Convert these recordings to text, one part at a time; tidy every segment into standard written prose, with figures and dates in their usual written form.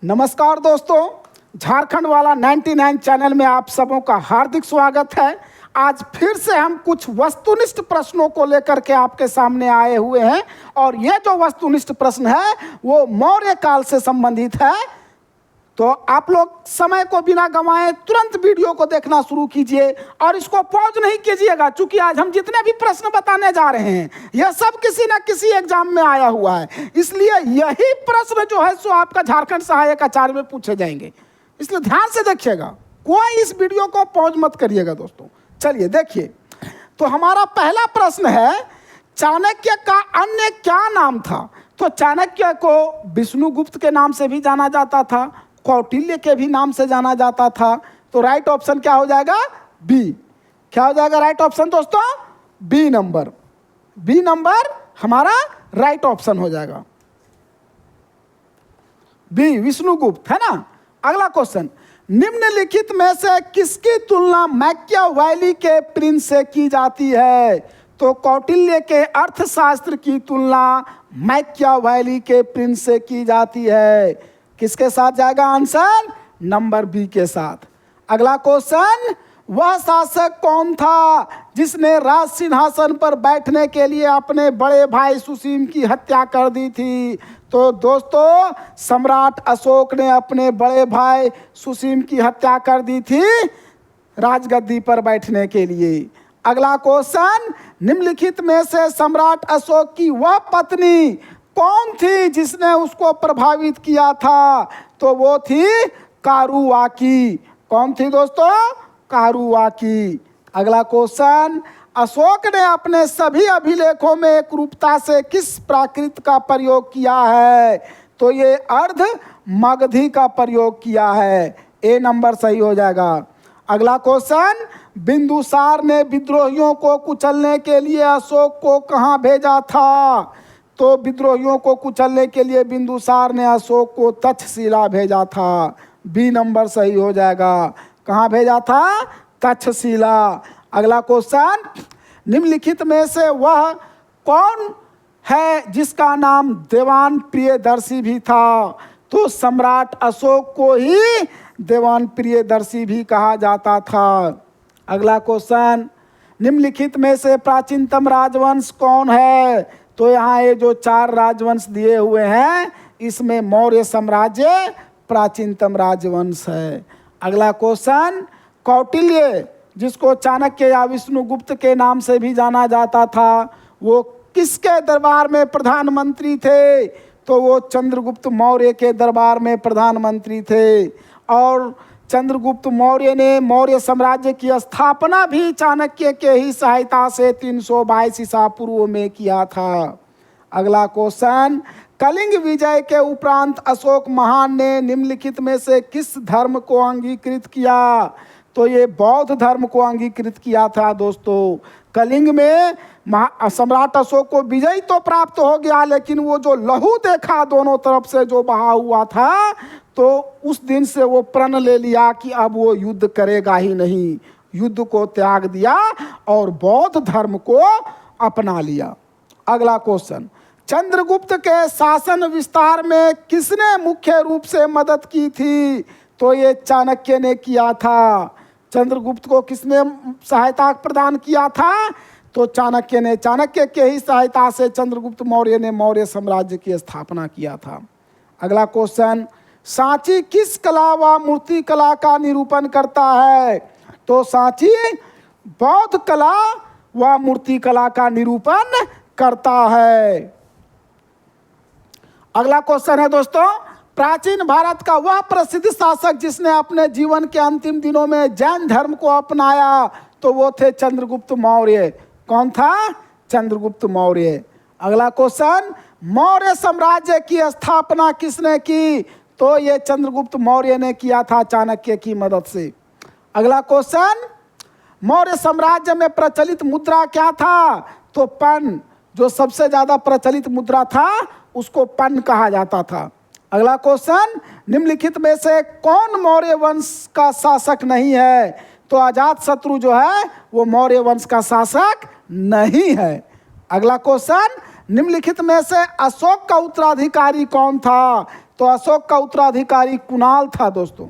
नमस्कार दोस्तों, झारखंड वाला 99 चैनल में आप सबों का हार्दिक स्वागत है। आज फिर से हम कुछ वस्तुनिष्ठ प्रश्नों को लेकर के आपके सामने आए हुए हैं और ये जो वस्तुनिष्ठ प्रश्न है वो मौर्य काल से संबंधित है। तो आप लोग समय को बिना गंवाए तुरंत वीडियो को देखना शुरू कीजिए और इसको पॉज नहीं कीजिएगा, क्योंकि आज हम जितने भी प्रश्न बताने जा रहे हैं यह सब किसी न किसी एग्जाम में आया हुआ है। इसलिए यही प्रश्न जो है सो आपका झारखंड सहायक आचार्य में पूछे जाएंगे, इसलिए ध्यान से देखिएगा, कोई इस वीडियो को पॉज मत करिएगा दोस्तों। चलिए देखिए, तो हमारा पहला प्रश्न है, चाणक्य का अन्य क्या नाम था? तो चाणक्य को विष्णुगुप्त के नाम से भी जाना जाता था, कौटिल्य के भी नाम से जाना जाता था। तो राइट ऑप्शन क्या हो जाएगा? बी। क्या हो जाएगा राइट ऑप्शन दोस्तों? B number. बी नंबर हमारा राइट ऑप्शन हो जाएगा, बी विष्णुगुप्त, है ना। अगला क्वेश्चन, निम्नलिखित में से किसकी तुलना मैकियावेली के प्रिंस से की जाती है? तो कौटिल्य के अर्थशास्त्र की तुलना मैकियावेली के प्रिंस से की जाती है। किसके साथ जाएगा आंसर? नंबर बी के साथ। अगला क्वेश्चन, वह शासक कौन था जिसने राज सिंहासन पर बैठने के लिए अपने बड़े भाई सुसीम की हत्या कर दी थी? तो दोस्तों, सम्राट अशोक ने अपने बड़े भाई सुसीम की हत्या कर दी थी राजगद्दी पर बैठने के लिए। अगला क्वेश्चन, निम्नलिखित में से सम्राट अशोक की वह पत्नी कौन थी जिसने उसको प्रभावित किया था? तो वो थी कारुवाकी। कौन थी दोस्तों? कारुवाकी। अगला क्वेश्चन, अशोक ने अपने सभी अभिलेखों में एकरूपता से किस प्राकृत का प्रयोग किया है? तो ये अर्ध मगधी का प्रयोग किया है। ए नंबर सही हो जाएगा। अगला क्वेश्चन, बिंदुसार ने विद्रोहियों को कुचलने के लिए अशोक को कहाँ भेजा था? तो विद्रोहियों को कुचलने के लिए बिंदुसार ने अशोक को तक्षशिला भेजा था। बी नंबर सही हो जाएगा। कहाँ भेजा था? तक्षशिला। अगला क्वेश्चन, निम्नलिखित में से वह कौन है जिसका नाम देवान प्रियदर्शी भी था? तो सम्राट अशोक को ही देवान प्रियदर्शी भी कहा जाता था। अगला क्वेश्चन, निम्नलिखित में से प्राचीनतम राजवंश कौन है? तो यहाँ ये जो 4 राजवंश दिए हुए हैं इसमें मौर्य साम्राज्य प्राचीनतम राजवंश है। अगला क्वेश्चन, कौटिल्य जिसको चाणक्य या विष्णुगुप्त के नाम से भी जाना जाता था, वो किसके दरबार में प्रधानमंत्री थे? तो वो चंद्रगुप्त मौर्य के दरबार में प्रधानमंत्री थे। और चंद्रगुप्त मौर्य ने मौर्य साम्राज्य की स्थापना भी चाणक्य के ही सहायता से 322 ईसा पूर्व में किया था। अगला क्वेश्चन, कलिंग विजय के उपरांत अशोक महान ने निम्नलिखित में से किस धर्म को अंगीकृत किया? तो ये बौद्ध धर्म को अंगीकृत किया था दोस्तों। कलिंग में सम्राट अशोक को विजय तो प्राप्त हो गया, लेकिन वो जो लहू देखा दोनों तरफ से जो बहा हुआ था, तो उस दिन से वो प्रण ले लिया कि अब वो युद्ध करेगा ही नहीं। युद्ध को त्याग दिया और बौद्ध धर्म को अपना लिया। अगला क्वेश्चन, चंद्रगुप्त के शासन विस्तार में किसने मुख्य रूप से मदद की थी? तो ये चाणक्य ने किया था। चंद्रगुप्त को किसने सहायता प्रदान किया था? तो चाणक्य ने। चाणक्य के ही सहायता से चंद्रगुप्त मौर्य ने मौर्य साम्राज्य की स्थापना किया था। अगला क्वेश्चन, सांची किस कला व मूर्ति कला का निरूपण करता है? तो सांची बौद्ध कला व मूर्ति कला का निरूपण करता है। अगला क्वेश्चन है दोस्तों, प्राचीन भारत का वह प्रसिद्ध शासक जिसने अपने जीवन के अंतिम दिनों में जैन धर्म को अपनाया? तो वो थे चंद्रगुप्त मौर्य। कौन था? चंद्रगुप्त मौर्य। अगला क्वेश्चन, मौर्य साम्राज्य की स्थापना किसने की? तो ये चंद्रगुप्त मौर्य ने किया था चाणक्य की मदद से। अगला क्वेश्चन, मौर्य साम्राज्य में प्रचलित मुद्रा क्या था? तो पन। जो सबसे ज्यादा प्रचलित मुद्रा था उसको पन कहा जाता था। अगला क्वेश्चन, निम्नलिखित में से कौन मौर्य वंश का शासक नहीं है? तो अजातशत्रु जो है वो मौर्य वंश का शासक नहीं है। अगला क्वेश्चन, निम्नलिखित में से अशोक का उत्तराधिकारी कौन था? तो अशोक का उत्तराधिकारी कुणाल था दोस्तों,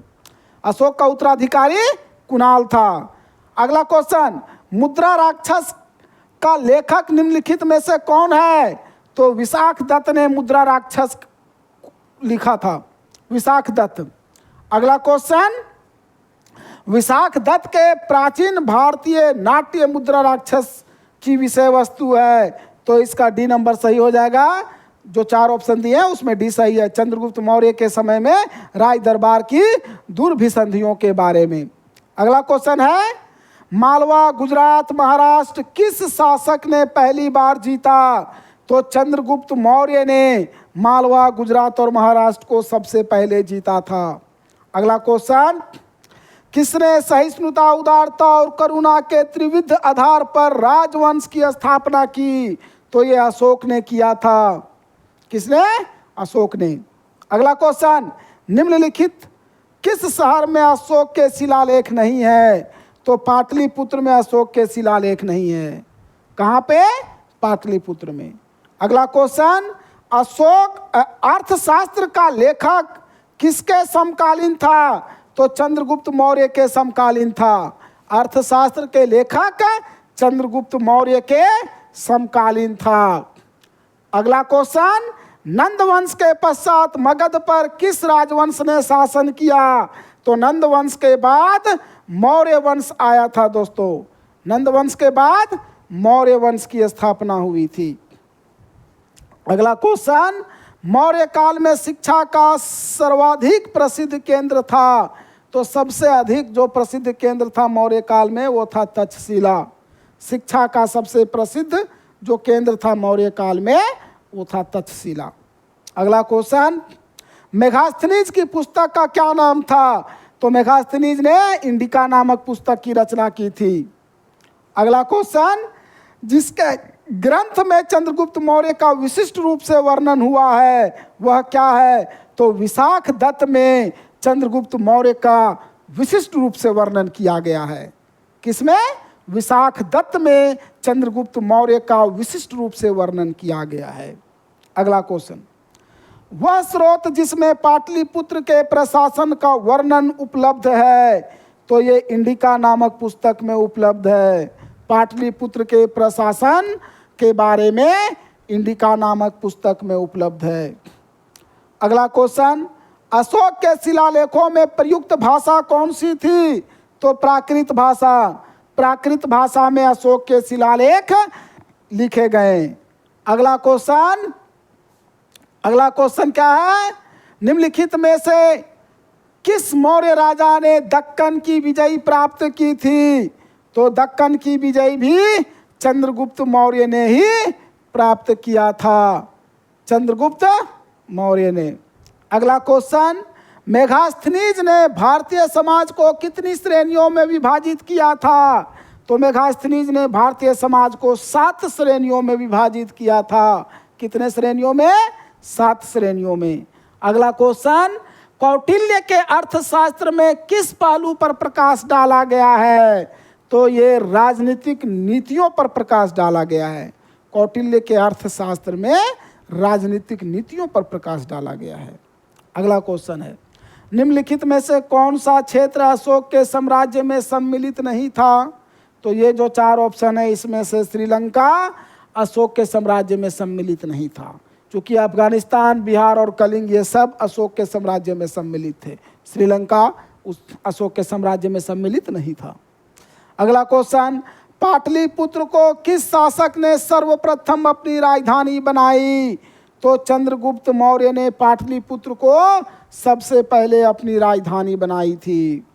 अशोक का उत्तराधिकारी कुणाल था। अगला क्वेश्चन, मुद्रा राक्षस का लेखक निम्नलिखित में से कौन है? तो विशाख दत्त ने मुद्रा राक्षस लिखा था, विशाख दत्त। अगला क्वेश्चन, विशाख दत्त के प्राचीन भारतीय नाट्य मुद्रा राक्षस की विषय वस्तु है, तो इसका डी नंबर सही हो जाएगा। जो 4 ऑप्शन दिए हैं उसमें डी सही है। चंद्रगुप्त मौर्य के समय में राज दरबार की दुर्भिसंधियों के बारे में। अगला क्वेश्चन है, मालवा, गुजरात, महाराष्ट्र किस शासक ने पहली बार जीता? तो चंद्रगुप्त मौर्य ने मालवा, गुजरात और महाराष्ट्र को सबसे पहले जीता था। अगला क्वेश्चन, किसने सहिष्णुता, उदारता और करुणा के त्रिविध आधार पर राजवंश की स्थापना की? तो ये अशोक ने किया था। किसने? अशोक ने। अगला क्वेश्चन, निम्नलिखित किस शहर में अशोक के शिलालेख नहीं है? तो पाटलिपुत्र में अशोक के शिलालेख नहीं है। कहाँ पे? पाटलिपुत्र में। अगला क्वेश्चन, अशोक अर्थशास्त्र का लेखक किसके समकालीन था? तो चंद्रगुप्त मौर्य के समकालीन था। अर्थशास्त्र के लेखक चंद्रगुप्त मौर्य के समकालीन था। अगला क्वेश्चन, नंद वंश के पश्चात मगध पर किस राजवंश ने शासन किया? तो नंद वंश के बाद मौर्य वंश आया था दोस्तों। नंद वंश के बाद मौर्य वंश की स्थापना हुई थी। अगला क्वेश्चन, मौर्य काल में शिक्षा का सर्वाधिक प्रसिद्ध केंद्र था? तो सबसे अधिक जो प्रसिद्ध केंद्र था मौर्य काल में वो था तक्षशिला। शिक्षा का सबसे प्रसिद्ध जो केंद्र था मौर्य काल में वो था तक्षशिला। अगला क्वेश्चन, मेगास्थनीज की पुस्तक का क्या नाम था? तो मेगास्थनीज ने इंडिका नामक पुस्तक की रचना की थी। अगला क्वेश्चन, जिसके ग्रंथ में चंद्रगुप्त मौर्य का विशिष्ट रूप से वर्णन हुआ है वह क्या है? तो विशाख दत्त में चंद्रगुप्त मौर्य का विशिष्ट रूप से वर्णन किया गया है। किसमें? विशाख दत्त में चंद्रगुप्त मौर्य का विशिष्ट रूप से वर्णन किया गया है। अगला क्वेश्चन, वह स्रोत जिसमें पाटलिपुत्र के प्रशासन का वर्णन उपलब्ध है? तो ये इंडिका नामक पुस्तक में उपलब्ध है। पाटलिपुत्र के प्रशासन के बारे में इंडिका नामक पुस्तक में उपलब्ध है। अगला क्वेश्चन, अशोक के शिलालेखों में प्रयुक्त भाषा कौन सी थी? तो प्राकृत भाषा। प्राकृत भाषा में अशोक के शिलालेख लिखे गए। अगला क्वेश्चन, अगला क्वेश्चन क्या है? निम्नलिखित में से किस मौर्य राजा ने दक्कन की विजय प्राप्त की थी? तो दक्कन की विजय भी चंद्रगुप्त मौर्य ने ही प्राप्त किया था। चंद्रगुप्त मौर्य ने। अगला क्वेश्चन, मेगास्थनीज ने भारतीय समाज को कितनी श्रेणियों में विभाजित किया था? तो मेगास्थनीज ने भारतीय समाज को 7 श्रेणियों में विभाजित किया था। कितने श्रेणियों में? 7 श्रेणियों में। अगला क्वेश्चन, कौटिल्य के अर्थशास्त्र में किस पहलू पर प्रकाश डाला गया है? तो ये राजनीतिक नीतियों पर प्रकाश डाला गया है। कौटिल्य के अर्थशास्त्र में राजनीतिक नीतियों पर प्रकाश डाला गया है। अगला क्वेश्चन है, निम्नलिखित में से कौन सा क्षेत्र अशोक के साम्राज्य में सम्मिलित नहीं था? तो ये जो 4 ऑप्शन है इसमें से श्रीलंका अशोक के साम्राज्य में सम्मिलित नहीं था, क्योंकि अफगानिस्तान, बिहार और कलिंग ये सब अशोक के साम्राज्य में सम्मिलित थे। श्रीलंका उस अशोक के साम्राज्य में सम्मिलित नहीं था। अगला क्वेश्चन, पाटलिपुत्र को किस शासक ने सर्वप्रथम अपनी राजधानी बनाई? तो चंद्रगुप्त मौर्य ने पाटलिपुत्र को सबसे पहले अपनी राजधानी बनाई थी।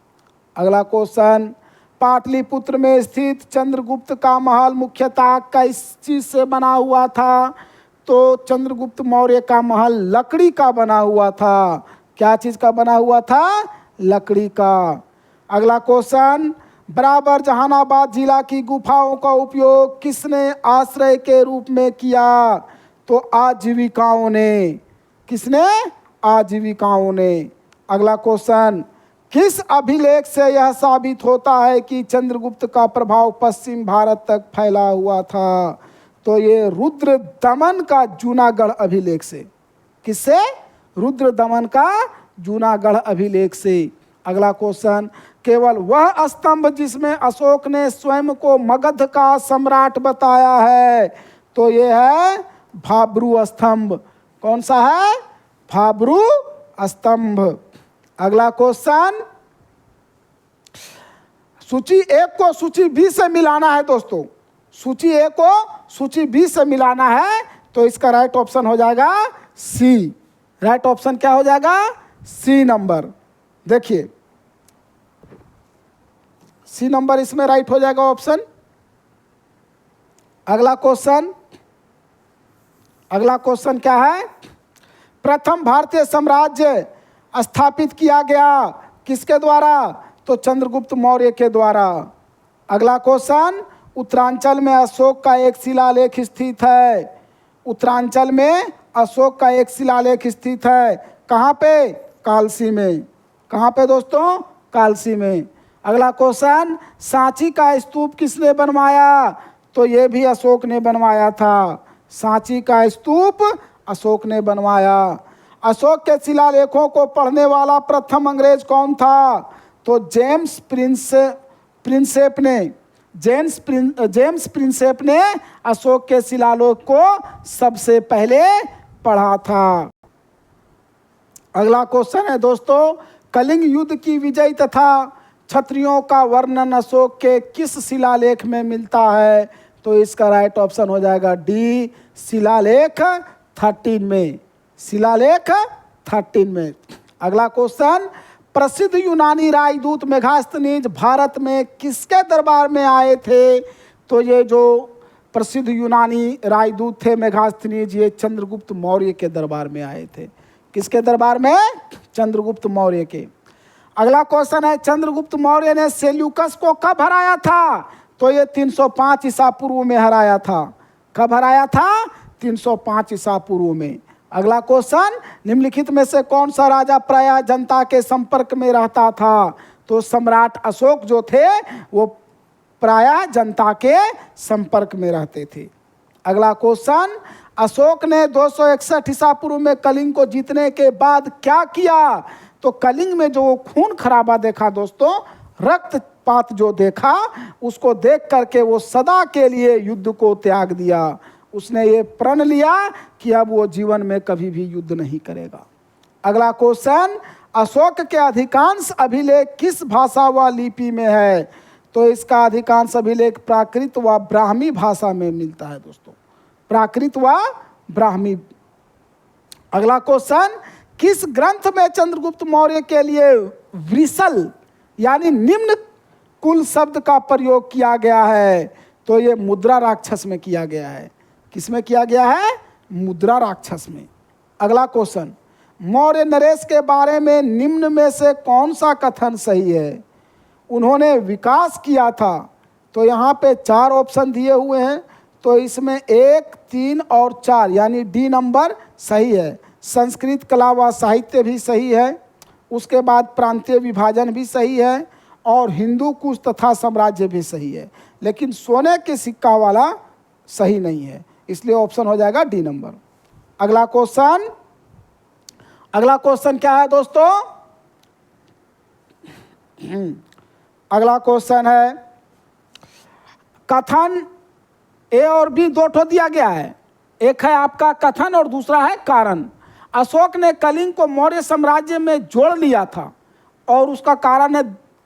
अगला क्वेश्चन, पाटलिपुत्र में स्थित चंद्रगुप्त का महल मुख्यतः किस चीज से बना हुआ था? तो चंद्रगुप्त मौर्य का महल लकड़ी का बना हुआ था। क्या चीज का बना हुआ था? लकड़ी का। अगला क्वेश्चन, बराबर जहानाबाद जिला की गुफाओं का उपयोग किसने आश्रय के रूप में किया? तो आजीविकाओं ने। किसने? आजीविकाओं ने। अगला क्वेश्चन, किस अभिलेख से यह साबित होता है कि चंद्रगुप्त का प्रभाव पश्चिम भारत तक फैला हुआ था? तो ये रुद्र दमन का जूनागढ़ अभिलेख से। किससे? रुद्र दमन का जूनागढ़ अभिलेख से। अगला क्वेश्चन, केवल वह स्तंभ जिसमें अशोक ने स्वयं को मगध का सम्राट बताया है, तो ये है भाब्रू स्तंभ। कौन सा है? भाब्रू स्तंभ। अगला क्वेश्चन, सूची ए को सूची बी से मिलाना है दोस्तों। सूची ए को सूची बी से मिलाना है, तो इसका राइट ऑप्शन हो जाएगा सी। राइट ऑप्शन क्या हो जाएगा? C number. देखिए सी नंबर इसमें राइट हो जाएगा ऑप्शन। अगला क्वेश्चन, अगला क्वेश्चन क्या है? प्रथम भारतीय साम्राज्य स्थापित किया गया किसके द्वारा? तो चंद्रगुप्त मौर्य के द्वारा। अगला क्वेश्चन, उत्तरांचल में अशोक का एक शिलालेख स्थित है। उत्तरांचल में अशोक का एक शिलालेख स्थित है। कहाँ पे? कालसी में। कहाँ पे दोस्तों? कालसी में। अगला क्वेश्चन, सांची का स्तूप किसने बनवाया? तो ये भी अशोक ने बनवाया था। सांची का स्तूप अशोक ने बनवाया। अशोक के शिलालेखों को पढ़ने वाला प्रथम अंग्रेज कौन था? तो जेम्स प्रिंसेप ने जेम्स प्रिंसेप ने अशोक के शिलालेख को सबसे पहले पढ़ा था। अगला क्वेश्चन है दोस्तों, कलिंग युद्ध की विजय तथा क्षत्रियों का वर्णन अशोक के किस शिलालेख में मिलता है? तो इसका राइट ऑप्शन हो जाएगा डी, शिलालेख 13 में। शिलालेख 13 में। अगला क्वेश्चन, प्रसिद्ध यूनानी राजदूत मेगास्थनीज भारत में किसके दरबार में आए थे? तो ये जो प्रसिद्ध यूनानी राजदूत थे मेगास्थनीज, ये चंद्रगुप्त मौर्य के दरबार में आए थे। किसके दरबार में? चंद्रगुप्त मौर्य के। अगला क्वेश्चन है, चंद्रगुप्त मौर्य ने सेल्यूकस को कब हराया था? तो ये 305 ईसा पूर्व में हराया था। कब हराया था? 305 ईसा पूर्व में। अगला क्वेश्चन, निम्नलिखित में से कौन सा राजा प्रायः जनता के संपर्क में रहता था? तो सम्राट अशोक जो थे वो प्रायः जनता के संपर्क में रहते थे। अगला क्वेश्चन, अशोक ने 261 ईसा पूर्व में कलिंग को जीतने के बाद क्या किया? तो कलिंग में जो खून खराबा देखा दोस्तों, रक्तपात जो देखा, उसको देख करके वो सदा के लिए युद्ध को त्याग दिया। उसने ये प्रण लिया कि अब वो जीवन में कभी भी युद्ध नहीं करेगा। अगला क्वेश्चन, अशोक के अधिकांश अभिलेख किस भाषा व लिपि में है? तो इसका अधिकांश अभिलेख प्राकृत व ब्राह्मी भाषा में मिलता है दोस्तों। प्राकृत व ब्राह्मी। अगला क्वेश्चन, किस ग्रंथ में चंद्रगुप्त मौर्य के लिए वृषल यानी निम्न कुल शब्द का प्रयोग किया गया है? तो ये मुद्रा राक्षस में किया गया है। किस में किया गया है? मुद्रा राक्षस में। अगला क्वेश्चन, मौर्य नरेश के बारे में निम्न में से कौन सा कथन सही है? उन्होंने विकास किया था। तो यहाँ पे 4 ऑप्शन दिए हुए हैं, तो इसमें 1, 3 और 4 यानी डी नंबर सही है। संस्कृत कला व साहित्य भी सही है, उसके बाद प्रांतीय विभाजन भी सही है, और हिंदू कुश तथा साम्राज्य भी सही है, लेकिन सोने के सिक्का वाला सही नहीं है, इसलिए ऑप्शन हो जाएगा डी नंबर। अगला क्वेश्चन, अगला क्वेश्चन क्या है दोस्तों? अगला क्वेश्चन है, कथन ए और बी 2 ठो दिया गया है। एक है आपका कथन और दूसरा है कारण। अशोक ने कलिंग को मौर्य साम्राज्य में जोड़ लिया था, और उसका कारण है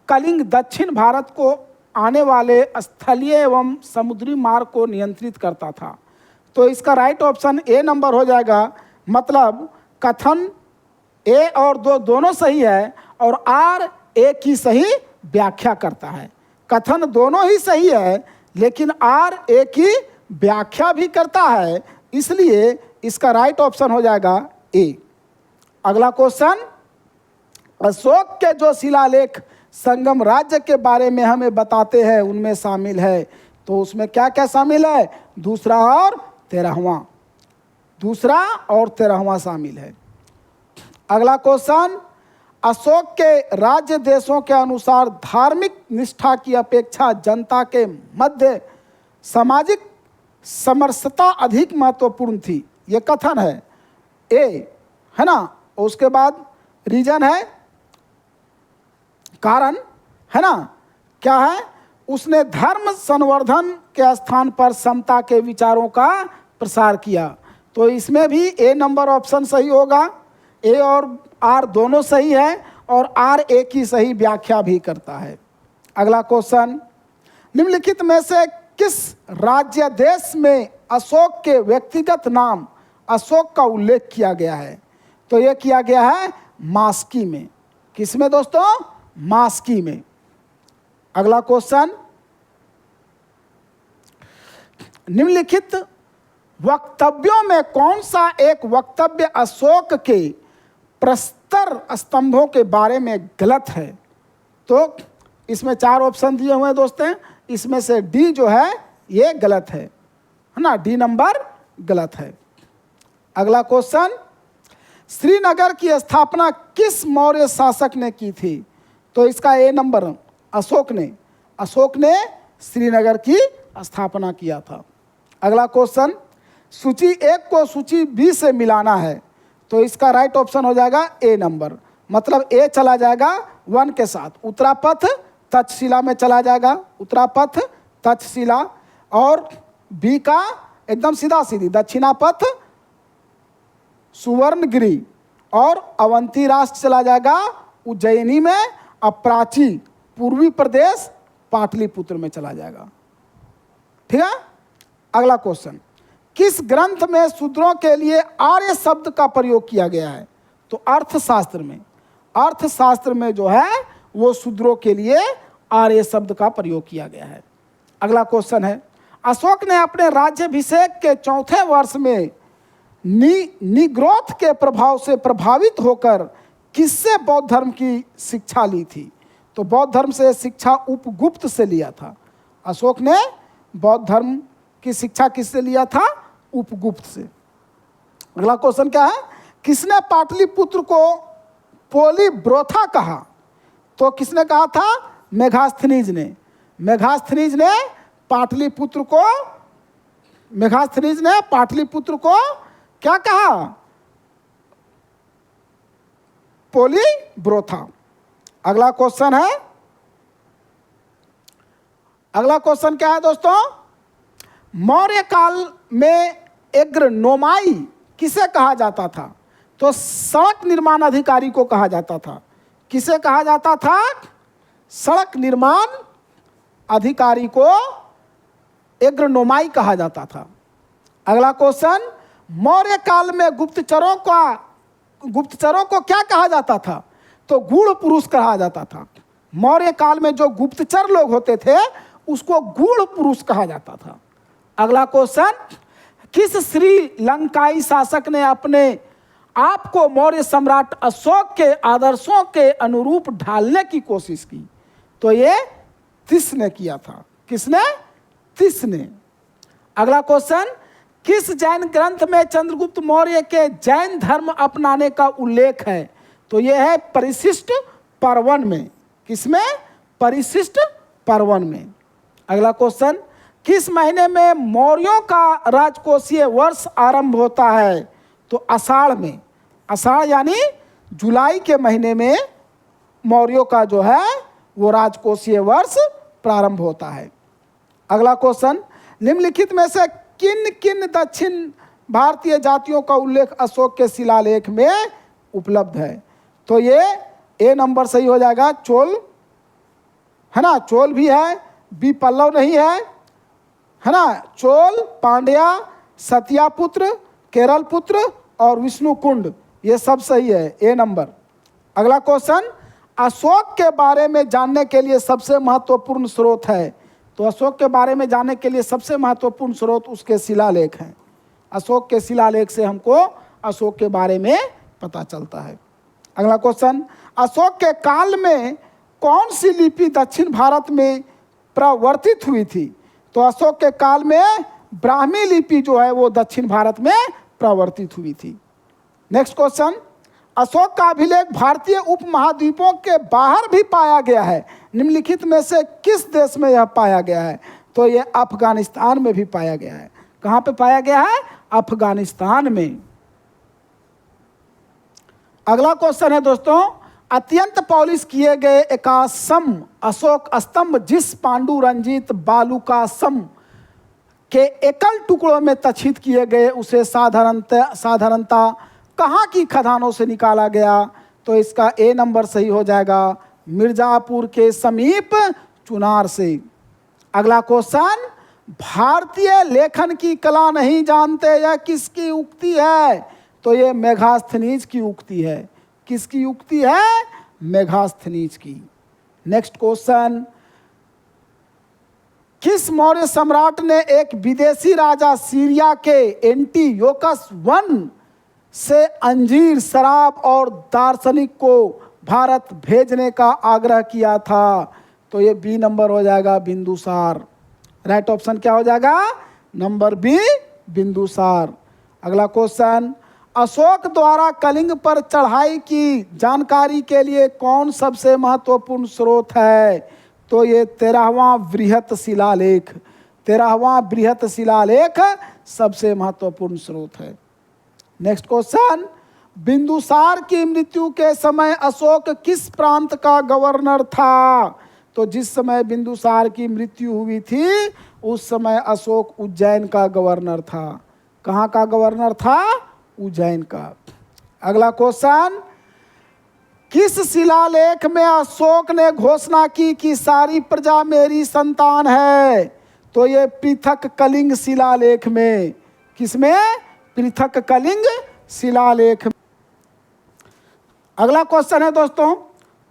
कलिंग दक्षिण भारत को आने वाले स्थलीय एवं समुद्री मार्ग को नियंत्रित करता था। तो इसका राइट ऑप्शन ए नंबर हो जाएगा। मतलब कथन ए और दो दोनों सही है, और आर ए की सही व्याख्या करता है। कथन दोनों ही सही है, लेकिन आर ए की व्याख्या भी करता है, इसलिए इसका राइट ऑप्शन हो जाएगा ए। अगला क्वेश्चन, अशोक के जो शिलालेख संगम राज्य के बारे में हमें बताते हैं उनमें शामिल है। तो उसमें क्या क्या शामिल है? दूसरा और 13वां। दूसरा और 13वां शामिल है। अगला क्वेश्चन, अशोक के राज्य देशों के अनुसार धार्मिक निष्ठा की अपेक्षा जनता के मध्य सामाजिक समरसता अधिक महत्वपूर्ण थी। ये कथन है ए, है ना? और उसके बाद रीजन है, कारण है ना, क्या है, उसने धर्म संवर्धन के स्थान पर समता के विचारों का प्रसार किया। तो इसमें भी ए नंबर ऑप्शन सही होगा। ए और आर दोनों सही है और आर ए की सही व्याख्या भी करता है। अगला क्वेश्चन, निम्नलिखित में से किस राज्य देश में अशोक के व्यक्तिगत नाम अशोक का उल्लेख किया गया है? तो यह किया गया है मास्की में। किसमें दोस्तों? मास्की में। अगला क्वेश्चन, निम्नलिखित वक्तव्यों में कौन सा एक वक्तव्य अशोक के प्रस्तर स्तंभों के बारे में गलत है? तो इसमें 4 ऑप्शन दिए हुए हैं दोस्तों, इसमें से डी जो है ये गलत है ना, डी नंबर गलत है। अगला क्वेश्चन, श्रीनगर की स्थापना किस मौर्य शासक ने की थी? तो इसका ए नंबर अशोक ने श्रीनगर की स्थापना किया था। अगला क्वेश्चन, सूची 1 को सूची बी से मिलाना है, तो इसका राइट ऑप्शन हो जाएगा ए नंबर, मतलब ए चला जाएगा 1 के साथ, उत्तरापथ तक्षशिला में चला जाएगा, उत्तरापथ तक्षशिला, और बी का एकदम सीधा सीधी दक्षिणापथ सुवर्णगिरी, और अवंती राष्ट्र चला जाएगा उज्जैनी में, अपराची पूर्वी प्रदेश पाटलिपुत्र में चला जाएगा। ठीक है। अगला क्वेश्चन, किस ग्रंथ में शूद्रों के लिए आर्य शब्द का प्रयोग किया गया है? तो अर्थशास्त्र में जो है वो शूद्रों के लिए आर्य शब्द का प्रयोग किया गया है। अगला क्वेश्चन है, अशोक ने अपने राज्याभिषेक के 4थे वर्ष में निग्रोथ के प्रभाव से प्रभावित होकर किससे बौद्ध धर्म की शिक्षा ली थी? तो बौद्ध धर्म से शिक्षा उपगुप्त से लिया था। अशोक ने बौद्ध धर्म की शिक्षा किससे लिया था? उपगुप्त से। अगला क्वेश्चन क्या है, किसने पाटलिपुत्र को पोलीब्रोथा कहा? तो किसने कहा था? मेघास्थनीज ने पाटलिपुत्र को क्या कहा? पोलीब्रोथा। अगला क्वेश्चन क्या है दोस्तों? मौर्य काल में एग्रोनोमाई किसे कहा जाता था? तो सड़क निर्माण अधिकारी को कहा जाता था। किसे कहा जाता था? सड़क निर्माण अधिकारी को एग्रोनोमाई कहा जाता था। अगला क्वेश्चन, मौर्य काल में गुप्तचरों को क्या कहा जाता था? तो गूढ़ पुरुष कहा जाता था। मौर्य काल में जो गुप्तचर लोग होते थे उसको गूढ़ पुरुष कहा जाता था। अगला क्वेश्चन, किस श्रीलंकाई शासक ने अपने आप को मौर्य सम्राट अशोक के आदर्शों के अनुरूप ढालने की कोशिश की? तो ये तिस ने किया था। किसने? तिस ने। अगला क्वेश्चन, किस जैन ग्रंथ में चंद्रगुप्त मौर्य के जैन धर्म अपनाने का उल्लेख है? तो यह है परिशिष्ट पर्वन में। किसमें? परिशिष्ट पर्वन में। अगला क्वेश्चन, किस महीने में मौर्यों का राजकोषीय वर्ष आरंभ होता है? तो आषाढ़ में। आषाढ़ यानी जुलाई के महीने में मौर्यों का जो है वो राजकोषीय वर्ष प्रारंभ होता है। अगला क्वेश्चन, निम्नलिखित में से किन किन दक्षिण भारतीय जातियों का उल्लेख अशोक के शिलालेख में उपलब्ध है? तो ये ए नंबर सही हो जाएगा, चोल है ना, चोल भी है, बी पल्लव नहीं है ना, चोल, पांड्या, सत्यापुत्र, केरल पुत्र और विष्णुकुंड, ये सब सही है, ए नंबर। अगला क्वेश्चन, अशोक के बारे में जानने के लिए सबसे महत्वपूर्ण स्रोत है? तो अशोक के बारे में जानने के लिए सबसे महत्वपूर्ण स्रोत उसके शिलालेख हैं। अशोक के शिलालेख से हमको अशोक के बारे में पता चलता है। अगला क्वेश्चन, अशोक के काल में कौन सी लिपि दक्षिण भारत में प्रवर्तित हुई थी? तो अशोक के काल में ब्राह्मी लिपि जो है वो दक्षिण भारत में प्रवर्तित हुई थी। नेक्स्ट क्वेश्चन, अशोक का अभिलेख भारतीय उपमहाद्वीपों के बाहर भी पाया गया है, निम्नलिखित में से किस देश में यह पाया गया है? तो यह अफगानिस्तान में भी पाया गया है। कहाँ पे पाया गया है? अफगानिस्तान में। अगला क्वेश्चन है दोस्तों, अत्यंत पॉलिश किए गए एकासम अशोक स्तंभ जिस पांडु रंजित बालुकासम के एकल टुकड़ों में तछित किए गए उसे साधारणता कहाँ की खदानों से निकाला गया? तो इसका ए नंबर सही हो जाएगा, मिर्जापुर के समीप चुनार से। अगला क्वेश्चन, भारतीय लेखन की कला नहीं जानते, यह किसकी उक्ति है? तो ये मेगास्थनीज की उक्ति है। किसकी उक्ति है? मेगास्थनीज की। नेक्स्ट क्वेश्चन, किस मौर्य सम्राट ने एक विदेशी राजा सीरिया के एंटीयोकस I से अंजीर, शराब और दार्शनिक को भारत भेजने का आग्रह किया था? तो ये बी नंबर हो जाएगा, बिंदुसार। राइट ऑप्शन क्या हो जाएगा? Number B, Bindusara. अगला क्वेश्चन, अशोक द्वारा कलिंग पर चढ़ाई की जानकारी के लिए कौन सबसे महत्वपूर्ण स्रोत है? तो ये 13वां बृहत शिलालेख। 13वां बृहत शिलालेख सबसे महत्वपूर्ण स्रोत है। नेक्स्ट क्वेश्चन, बिंदुसार की मृत्यु के समय अशोक किस प्रांत का गवर्नर था? तो जिस समय बिंदुसार की मृत्यु हुई थी उस समय अशोक उज्जैन का गवर्नर था। कहाँ का गवर्नर था? उज्जैन का। अगला क्वेश्चन, किस शिलालेख में अशोक ने घोषणा की कि सारी प्रजा मेरी संतान है? तो ये पृथक कलिंग शिलालेख में। किसमें? पृथक कलिंग शिलालेख। अगला क्वेश्चन है दोस्तों,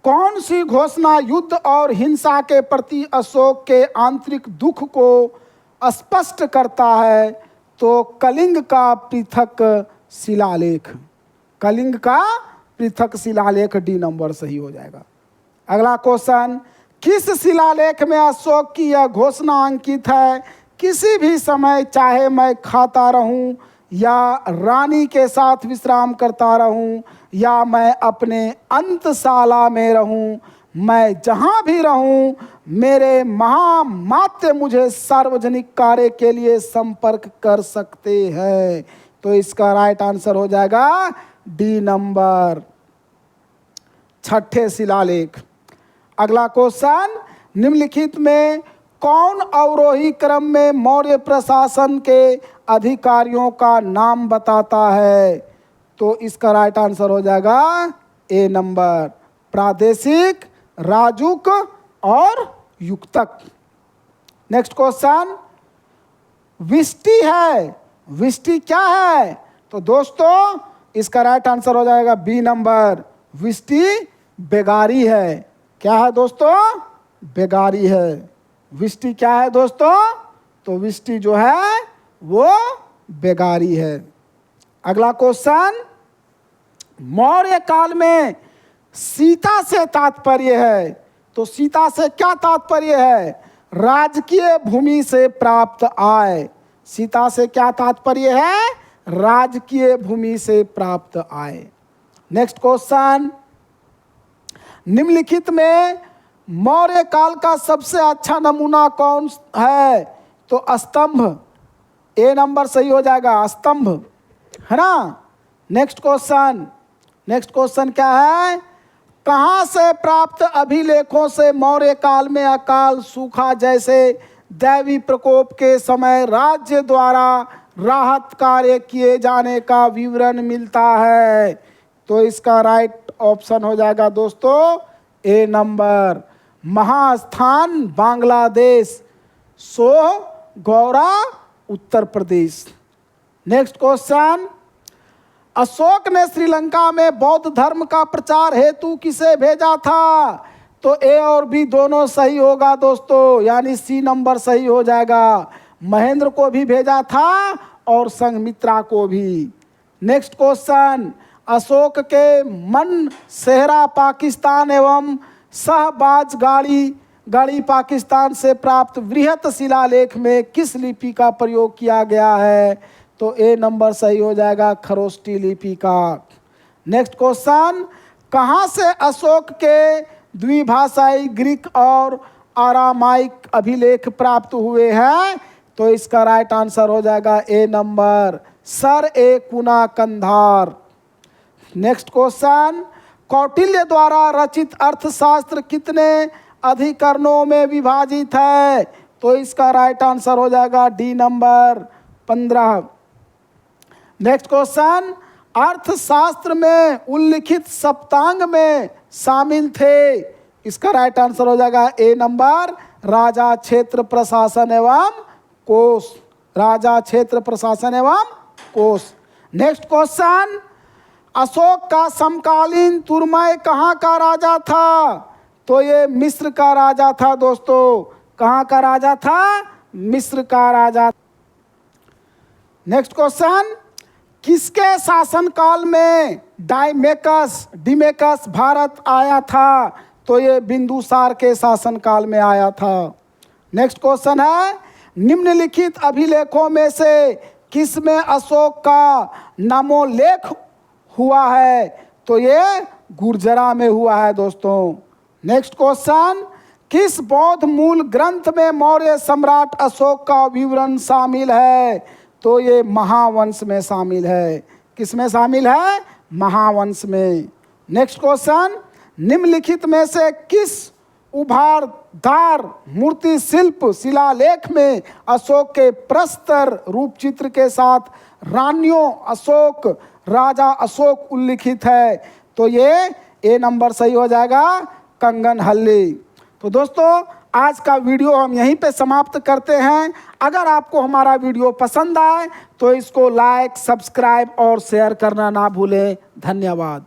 कौन सी घोषणा युद्ध और हिंसा के प्रति अशोक के आंतरिक दुख को स्पष्ट करता है? तो कलिंग का पृथक शिलालेख। कलिंग का पृथक शिलालेख, डी नंबर सही हो जाएगा। अगला क्वेश्चन, किस शिलालेख में अशोक की यह घोषणा अंकित है? किसी भी समय चाहे मैं खाता रहूं या रानी के साथ विश्राम करता रहूं या मैं अपने अंतशाला में रहूं, मैं जहां भी रहूं मेरे महामात्य मुझे सार्वजनिक कार्य के लिए संपर्क कर सकते हैं। तो इसका राइट आंसर हो जाएगा डी नंबर, छठे शिलालेख। अगला क्वेश्चन, निम्नलिखित में कौन अवरोही क्रम में मौर्य प्रशासन के अधिकारियों का नाम बताता है? तो इसका राइट आंसर हो जाएगा ए नंबर, प्रादेशिक, राजुक और युक्तक। नेक्स्ट क्वेश्चन, विष्टि है। विष्टि क्या है? तो दोस्तों इसका राइट आंसर हो जाएगा बी नंबर, विष्टि बेगारी है। क्या है दोस्तों? बेगारी है। विष्टि क्या है दोस्तों? तो विष्टि जो है वो बेगारी है। अगला क्वेश्चन, मौर्य काल में सीता से तात्पर्य है। तो सीता से क्या तात्पर्य है? राजकीय भूमि से प्राप्त आय। सीता से क्या तात्पर्य है? राजकीय भूमि से प्राप्त आय। नेक्स्ट क्वेश्चन, निम्नलिखित में मौर्य काल का सबसे अच्छा नमूना कौन है? तो स्तंभ, ए नंबर सही हो जाएगा, स्तंभ, है ना। नेक्स्ट क्वेश्चन, नेक्स्ट क्वेश्चन क्या है? कहाँ से प्राप्त अभिलेखों से मौर्य काल में अकाल, सूखा जैसे दैवी प्रकोप के समय राज्य द्वारा राहत कार्य किए जाने का विवरण मिलता है? तो इसका राइट ऑप्शन हो जाएगा दोस्तों ए नंबर, महास्थान बांग्लादेश, सोह गौरा उत्तर प्रदेश। नेक्स्ट क्वेश्चन, अशोक ने श्रीलंका में बौद्ध धर्म का प्रचार हेतु किसे भेजा था? तो ए और बी दोनों सही होगा दोस्तों, यानी सी नंबर सही हो जाएगा। महेंद्र को भी भेजा था और संघमित्रा को भी। नेक्स्ट क्वेश्चन, अशोक के मन सेहरा पाकिस्तान एवं शहबाज गाड़ी पाकिस्तान से प्राप्त वृहत शिलालेख में किस लिपि का प्रयोग किया गया है? तो ए नंबर सही हो जाएगा, खरोष्टी लिपि का। नेक्स्ट क्वेश्चन, कहाँ से अशोक के द्विभाषाई ग्रीक और आरामाइक अभिलेख प्राप्त हुए हैं? तो इसका राइट आंसर हो जाएगा ए नंबर, सर ए कुना कंधार। नेक्स्ट क्वेश्चन, कौटिल्य द्वारा रचित अर्थशास्त्र कितने अधिकरणों में विभाजित है? तो इसका राइट आंसर हो जाएगा डी नंबर 15। नेक्स्ट क्वेश्चन, अर्थशास्त्र में उल्लिखित सप्तांग में शामिल थे? इसका राइट आंसर हो जाएगा ए नंबर, राजा क्षेत्र प्रशासन एवं कोष। राजा क्षेत्र प्रशासन एवं कोष। नेक्स्ट क्वेश्चन, अशोक का समकालीन तुर्मय कहाँ का राजा था? तो ये मिस्र का राजा था दोस्तों। कहाँ का राजा था? मिस्र का राजा। नेक्स्ट क्वेश्चन, किसके शासनकाल में डिमेकस भारत आया था? तो ये बिंदुसार के शासनकाल में आया था। नेक्स्ट क्वेश्चन है, निम्नलिखित अभिलेखों में से किस में अशोक का नामोल्लेख हुआ है? तो ये गुर्जरा में हुआ है दोस्तों। नेक्स्ट क्वेश्चन, किस बौद्ध मूल ग्रंथ में मौर्य सम्राट अशोक का विवरण शामिल है? तो ये महावंश में शामिल है। किस में शामिल है? महावंश में। नेक्स्ट क्वेश्चन, निम्नलिखित में से किस उभारदार मूर्ति शिल्प शिलालेख में अशोक के प्रस्तर रूप चित्र के साथ रानियों अशोक, राजा अशोक उल्लिखित है? तो ये ए नंबर सही हो जाएगा, कंगनहल्ली। तो दोस्तों, आज का वीडियो हम यहीं पे समाप्त करते हैं। अगर आपको हमारा वीडियो पसंद आए तो इसको लाइक, सब्सक्राइब और शेयर करना ना भूलें। धन्यवाद।